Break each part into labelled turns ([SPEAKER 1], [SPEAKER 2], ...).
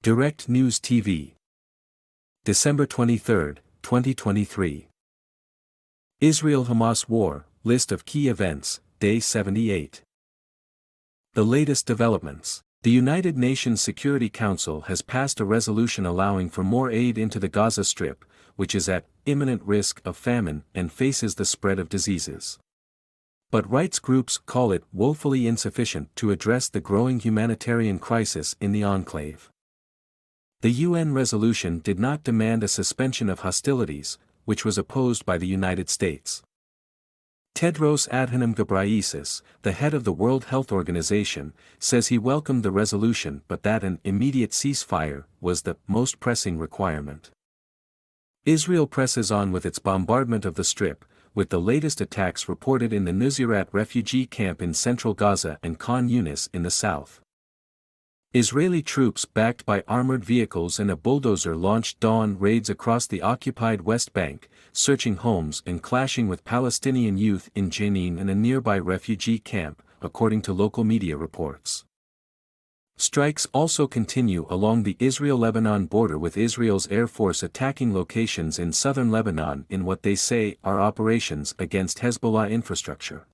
[SPEAKER 1] Direct News TV. December 23, 2023. Israel-Hamas War, List of Key Events, Day 78. The latest developments. The United Nations Security Council has passed a resolution allowing for more aid into the Gaza Strip, which is at imminent risk of famine and faces the spread of diseases. But rights groups call it woefully insufficient to address the growing humanitarian crisis in the enclave. The UN resolution did not demand a suspension of hostilities, which was opposed by the United States. Tedros Adhanom Ghebreyesus, the head of the World Health Organization, says he welcomed the resolution but that an immediate ceasefire was the most pressing requirement. Israel presses on with its bombardment of the Strip, with the latest attacks reported in the Nuseirat refugee camp in central Gaza and Khan Yunis in the south. Israeli troops backed by armored vehicles and a bulldozer launched dawn raids across the occupied West Bank, searching homes and clashing with Palestinian youth in Jenin and a nearby refugee camp, according to local media reports. Strikes also continue along the Israel-Lebanon border, with Israel's Air Force attacking locations in southern Lebanon in what they say are operations against Hezbollah infrastructure.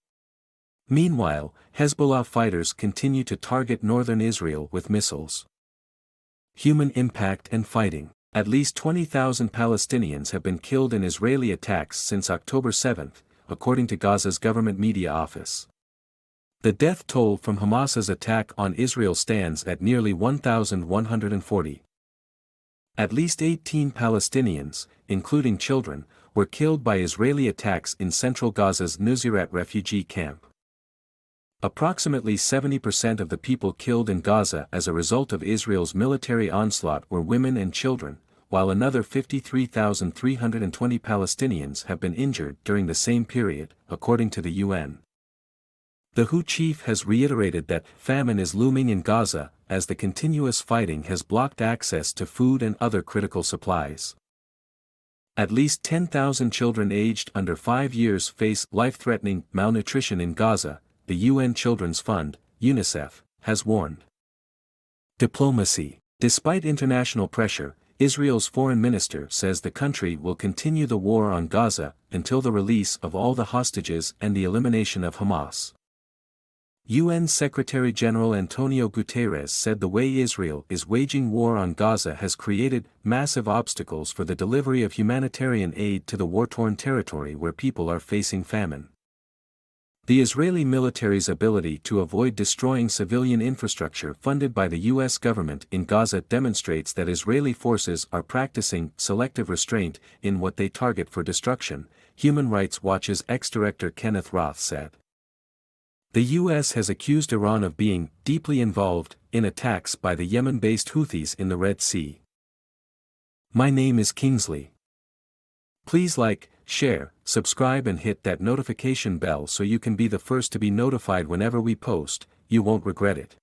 [SPEAKER 1] Meanwhile, Hezbollah fighters continue to target northern Israel with missiles. Human impact and fighting. At least 20,000 Palestinians have been killed in Israeli attacks since October 7, according to Gaza's government media office. The death toll from Hamas's attack on Israel stands at nearly 1,140. At least 18 Palestinians, including children, were killed by Israeli attacks in central Gaza's Nuseirat refugee camp. Approximately 70% of the people killed in Gaza as a result of Israel's military onslaught were women and children, while another 53,320 Palestinians have been injured during the same period, according to the UN. The WHO chief has reiterated that famine is looming in Gaza, as the continuous fighting has blocked access to food and other critical supplies. At least 10,000 children aged under 5 years face life-threatening malnutrition in Gaza, the UN Children's Fund, UNICEF, has warned. Diplomacy. Despite international pressure, Israel's foreign minister says the country will continue the war on Gaza until the release of all the hostages and the elimination of Hamas. UN Secretary-General Antonio Guterres said the way Israel is waging war on Gaza has created massive obstacles for the delivery of humanitarian aid to the war-torn territory where people are facing famine. The Israeli military's ability to avoid destroying civilian infrastructure funded by the U.S. government in Gaza demonstrates that Israeli forces are practicing selective restraint in what they target for destruction, Human Rights Watch's ex-director Kenneth Roth said. The U.S. has accused Iran of being deeply involved in attacks by the Yemen-based Houthis in the Red Sea. My name is Kingsley. Please like, share, subscribe and hit that notification bell so you can be the first to be notified whenever we post. You won't regret it.